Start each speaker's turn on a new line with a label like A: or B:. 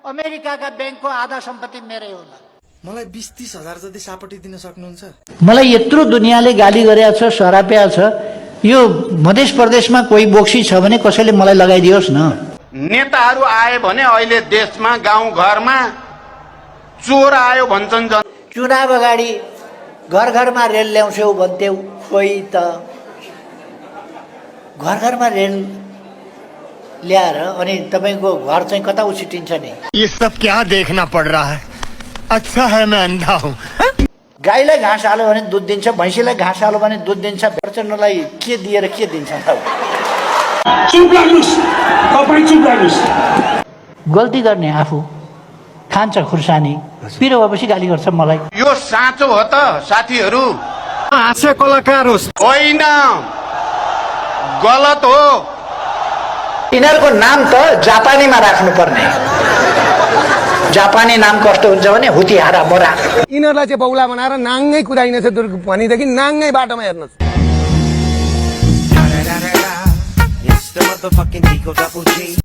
A: अमेरिकाका बैंकको आधा सम्पत्ति मेरै होला।
B: मलाई 20-30 हजार जति सापटी दिन सक्नुहुन्छ?
A: मलाई यत्रो दुनियाँले गाली गरेको छ, सराप्या छ। यो मध्य प्रदेशमा कोही बोक्सी छ भने कसैले मलाई लगाइदियोस् न।
C: नेताहरू आए भने अहिले देशमा गाउँ घरमा चोर आयो भन्छन्।
A: चुनाव अगाडि घर घरमा रेल ल्याउँछौ भन्थ्यौ, कोही त घर घरमा रेल ल्याएर अनि तपाईको घर चाहिँ कता उछिटिन्छ नि।
D: ये सब क्या देखना पड़ रहा है? अच्छा है मैं अंधा हूँ।
A: गाईलाई घाँस हाल्यो भने दुध दिन्छ, भैँसीलाई घाँस हाल्यो भने दुध दिन्छ। प्रचण्डलाई के दिएर के दिन्छ त? गल्ती गर्ने आफू खान्छ खुर्सानी, पिरो भएपछि गाली गर्छ मलाई।
C: यो साँचो हो त साथीहरू?
D: हास्य कलाकार होस्
C: होइन, गलत हो।
A: यिनीहरूको नाम त जापानीमा राख्नुपर्ने। जापानी नाम कस्तो हुन्छ भने हुतिहारा मोरा।
E: यिनीहरूलाई चाहिँ बौला बनाएर नाङ्गै कुदाइनेछ भनेदेखि नाङ्गै बाटोमा हेर्नुहोस्।